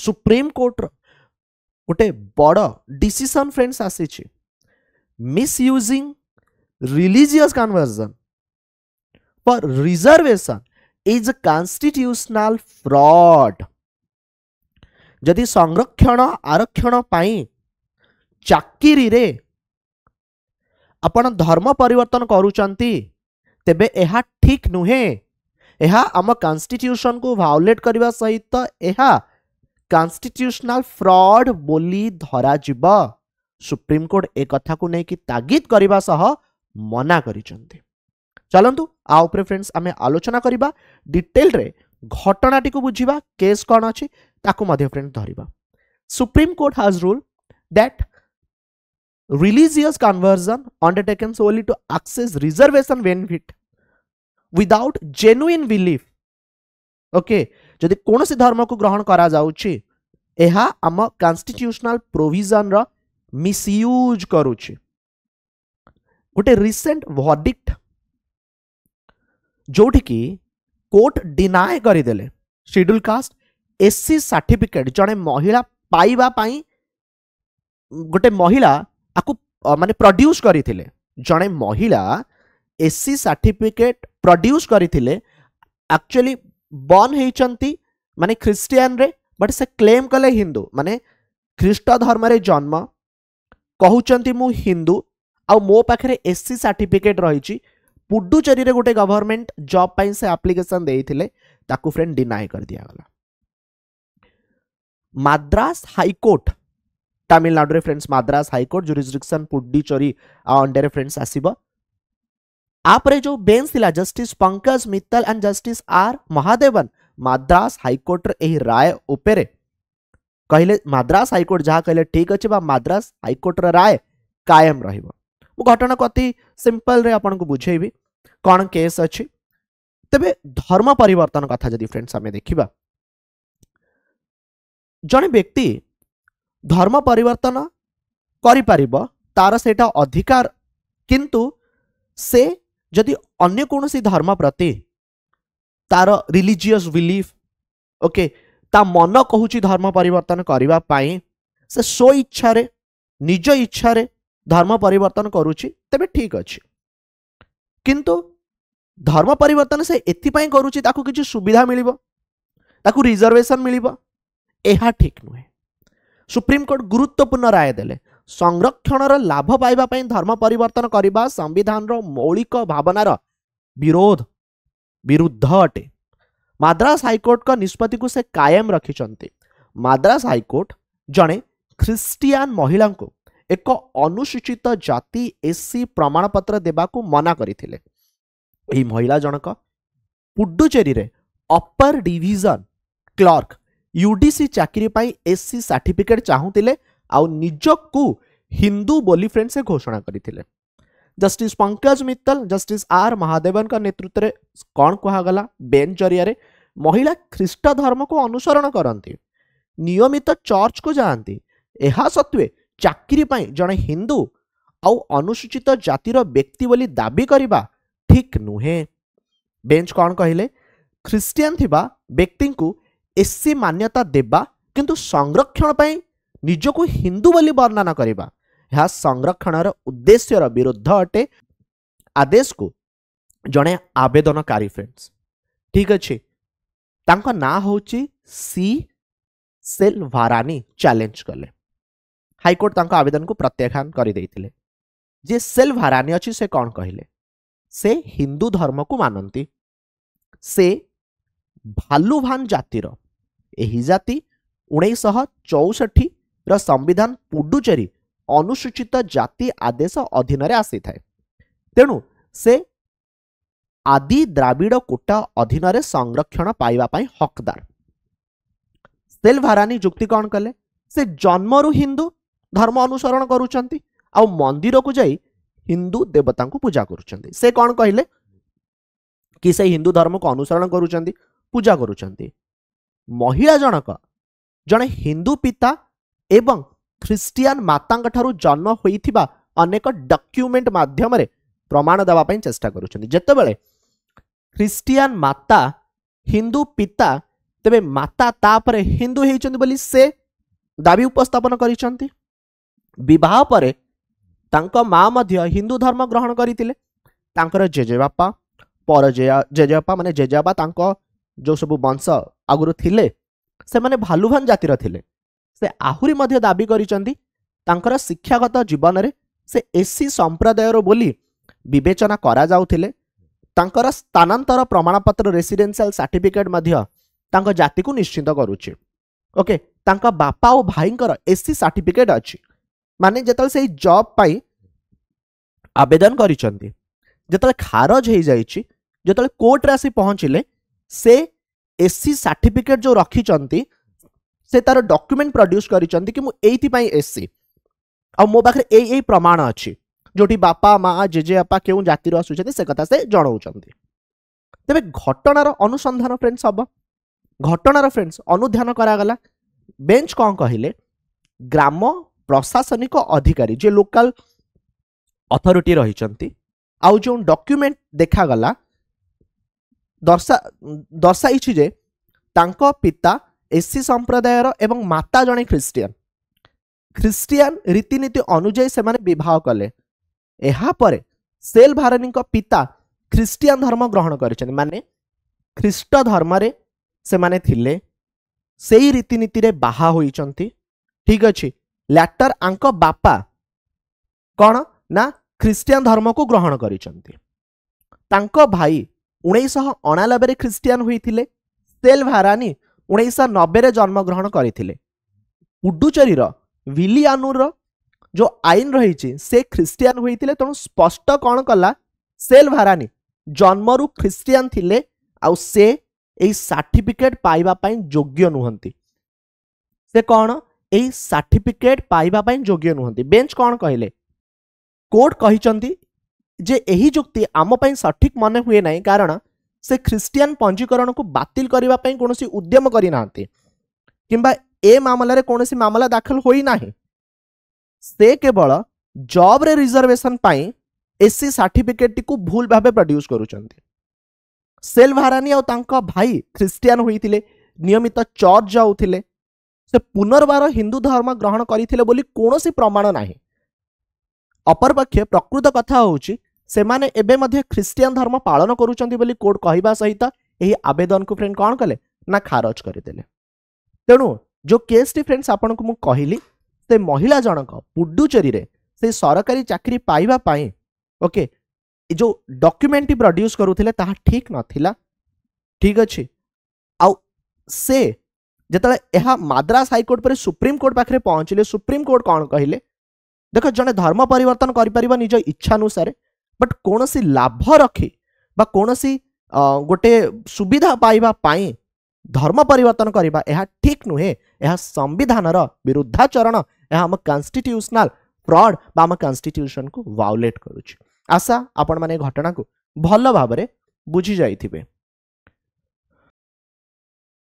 Supreme court गोटे बड़ decision friends आसी misusing religious conversion for reservation is constitutional fraud. जदि संरक्षण आरक्षण पाई चाकिरी रे आपण धर्म परिवर्तन करूचंती तेबे एहा ठीक नुहे। एहा आम कॉन्स्टिट्यूशन को वायोलेट करबा सहित एहा कॉन्स्टिट्यूशनल फ्रॉड बोली धरा जिबा। सुप्रीम कोर्ट ए कथा को नहीं कि तागिद करबा सह मना करिसंती। चलंतु आ उपरे फ्रेंड्स आमे आलोचना करबा डिटेल रे घटनाटी को बुझिबा केस कोन अछि ताकू मध्ये फ्रेंड धरिबा। Supreme court has ruled that religious conversion undertaken solely to access reservation benefit without genuine belief, okay, जदि कौन सी धर्म को ग्रहण करा जाउछि एहा आम कॉन्स्टिट्यूशनल प्रोविजन रो मिसयूज करूछि। गोटे रिसेंट वर्डिक्ट जोठी की कोर्ट डिनाय करि देले शेड्यूल कास्ट एससी सर्टिफिकेट जने महिला पाइबा पाई गोटे महिला आकु माने प्रोड्यूस करिथिले। जने महिला एससी सर्टिफिकेट प्रोड्यूस करिथिले एक्चुअली बॉर्न हेचंती माने क्रिश्चियन रे बट से क्लेम कले हिंदू माने ख्रीष्ट धर्म रे जन्म कहउचंती मु हिंदू आ मो पाखरे एससी सर्टिफिकेट रहिछि। पुडुचेरी रे गोटे गवर्नमेंट जॉब पाई से एप्लीकेशन देइथिले ताकू फ्रेंड डिनाय कर दिया गला। मद्रास हाई कोर्ट तमिलनाडु रे फ्रेंड्स Madras high court jurisdiction Puducherry under फ्रेंड्स आसीबो। आपरे जो बेंच थिला justice Pankaj Mittal and justice R Mahadevan Madras high court रे एही राय उपरे कहले मद्रास हाईकोर्ट जहा कहले ठीक अछि बा मद्रास हाईकोर्ट रे राय कायम रहिबो। मु घटना कति सिंपल रे आपन को बुझेबी कोन केस अछि। तबे धर्म परिवर्तन कथा जदि फ्रेंड्स हमें देखिबा जने व्यक्ति धर्म परिवर्तन करि परिबो तार सेटा अधिकार, किंतु से जदि अन्य कोनोसी धर्म प्रति तार रिलीजियस बिलीफ ओके ता मन कहूची धर्म परिवर्तन करिबा पाई से सो इच्छा रे निज इच्छा रे धर्म परिवर्तन करूची तबे ठीक अछि। किंतु धर्म परिवर्तन से एथि पाई करूची ताकू किछि सुविधा मिलिबो ताकू रिजर्वेशन मिलिबो एहा ठीक नुहे। सुप्रीम कोर्ट गुरुत्वपूर्ण राय देले संरक्षणर लाभ पाइबा पई धर्म परिवर्तन करिबा संविधान रो मौलिक भावनार विरुद्ध अटे। मद्रास हाईकोर्ट का निष्पत्ति को से कायम रखिचंती। मद्रास हाईकोर्ट जणे ख्रिस्टियन महिला को एक अनुसूचित जाति एससी प्रमाण पत्र देबा को मना करिथिले। एही महिला जनक पुडुचेरी रे अपर डिवीजन क्लर्क यूडीसी चाकरी पाई एससी सर्टिफिकेट चाहूतिले आउ निजकू हिंदू बोली फ्रेंड से घोषणा करिथिले। Justice Pankaj Mittal justice R Mahadevan का नेतृत्व रे कौन कहा बेंच जरिया रे महिला ख्रीष्ट धर्म को अनुसरण करती नियमित चर्च को जाती एहा सत्वे चाकरी पाई जने हिंदू आउ अनुसूचित जातिर व्यक्ति बोली दाबी करिबा ठीक नुहे। बेंच कौन कहले ख्रिस्टियन थिबा व्यक्ति को एससी मान्यता देबा किंतु संरक्षण पाई निजको हिंदू बोली वर्णना करिबा यह संरक्षणर उद्देश्यर विरुद्ध अटे। आदेश को जने आवेदनकारी फ्रेंड्स ठीक अच्छे तांका ना होची सी सेल्वारानी चैलेंज कले। हाईकोर्ट तांका आवेदन को प्रत्याख्यान करि देइथिले। जे सेल्वारानी अछि से कौन कहले से हिंदू धर्म को मानती। से भालुभान जातिर एही जाति 1964 र संविधान पुडुचेरी अनुसूचित जाति आदेश अधीन रे आसी थाए। तेणु से आदि द्राविड़ कोटा अधीन रे संरक्षण पाइबा पाई हकदार। सेल्वारानी जुक्ति कौन कले से जन्मरु हिंदू धर्म अनुसरण करूचंती आ मंदिर को जाई हिंदू देवता को पूजा करूचंती। से कौन कहले कि से हिंदू धर्म को अनुसरण करूचंती पूजा करूचंती। महिला जनक जने हिंदू पिता एवं ख्रिस्टियन मातांग ठारू जन्म होइथिबा अनेक डॉक्यूमेंट माध्यम रे प्रमाण देवा पई चेष्टा करूछन। जेतेबेले ख्रिस्टियन माता हिंदू पिता तेबे माता तापरे हिंदू हेइचंती बोली से दाबी उपस्थापन करिसंती। विवाह परे तांको माँ मध्य हिंदू धर्म ग्रहण करथिले। तांकर जेजेबापा पर जेजेबापा माने जेजेबापा तांको जो सब वंश आगुरु थिले से माने भालुभान जातिर थिले। से आहुरी मध्य दाबी करिसंती तांकर शिक्षागत जीवन रे से एससी संप्रदायर बोली विवेचना करा जाउथिले। तांकर स्थानांतर प्रमाणपत्र रेसिडेंशियल सर्टिफिकेट मध्य तांको जाति को निश्चित करूची। ओके तांका बापा और भाईंकर एससी सर्टिफिकेट अछि माने जेतल से जॉब पाई आवेदन करिसंती जेतल खारज हे जाईची जेतल कोर्ट रे आसी पहुंचिले से एससी सर्टिफिकेट जो रखिचंती से तार डॉक्यूमेंट प्रोड्यूस करिसंती कि मु एथि पई एससी आ मो पाखरे एई प्रमाण अछि जोटी बापा माँ जेजेबापा केउ जातिर आसुचंती से कथा से जणाउचंती। तेबे घटनार अनुसंधान फ्रेंड्स अब घटनार फ्रेंड्स अनुध्यान करागला। बेंच कौन कहिले ग्राम प्रशासनिक अधिकारी जे लोकल अथॉरिटी रहिचंती आउ जो डॉक्यूमेंट देखागला दर्शाइछि जे तांको पिता एससी संप्रदायर एवं माता जणे ख्रिस्टियन रीतिनीति अनुଯାयी से माने विवाह कले। एहा परे सेल भारनी पिता ख्रिस्टियन धर्म ग्रहण करिसेन माने ख्रिस्ट धर्म रे से माने थिले सेही रीतिनीति रे बाहा होइचंती। ठीक अछि लैटर आंको बापा कौन ना ख्रिस्टियन धर्म को ग्रहण करिसंती। तांको भाई 1999 रे ख्रिस्टियन होइथिले। सेल भारानी 1990 रे जन्म ग्रहण करिथिले। पुडुचेरी रो विलियानुर जो आईन रही से ख्रिस्टियन होइथिले। तेणु स्पष्ट कौन कला सेल भारानी जन्मरु ख्रिस्टियन थिले आउ से एई सर्टिफिकेट पाइबा पई योग्य नुहंती। से कौन एई सर्टिफिकेट पाइबा पई योग्य नुहंती। बेंच कौन कहले कोर्ट कहिचंती जे एही जुक्ति आम पई सठिक मने हुए नाही कारण से ख्रिस्टियन पंजीकरण को बातिल करिबा पई कोनोसी उद्यम करि नांती किंबा ए मामला रे कोनोसी मामला दाखल होई नाही। से केवल जॉब रे रिजर्वेशन पाई एससी सर्टिफिकेट को भूल भाबे प्रोड्यूस करूचंती। सेल भारानी और तांका भाई ख्रिस्टियन होइथिले नियमित चर्च जाउथिले। से पुनर्बार हिंदू धर्म ग्रहण करिथिले बोली कोनोसी प्रमाण नाही। अपर पक्षे प्रकृत कथा होउची से माने एबे मध्ये ख्रिस्टियन धर्म पालन करूचंती बोली कोर्ट कहिबा सहित एही आवेदन को फ्रेंड कोन कले ना खारज करिदेले। तेणु जो केस टी फ्रेंड्स आपन को मु कहिली से महिला जनक पुडुचेरी रे से सरकारी चाकरी पाइबा पाई ओके जो डॉक्यूमेंट प्रोड्यूस करूथिले ताहा ठीक नथिला। ठीक अछि आउ से जतले एहा माद्रास हाईकोर्ट पर सुप्रीम कोर्ट पाखरे पहुंचले। सुप्रीम कोर्ट कौन कहिले देख जने धर्म परिवर्तन करि परिबा निज इच्छा अनुसार बट कोनोसी लाभ रखी बा कोनोसी गोटे सुविधा पाइबा पाई धर्म परिवर्तन करिबा एहा ठीक नुहे। एहा संविधान रो विरुद्धाचरण एहा हम कॉन्स्टिट्यूशनल फ्रॉड बा हम कॉन्स्टिट्यूशन को वायोलेट करूची। आशा आपण माने घटना को भल भाबरे बुझी जाइथिबे।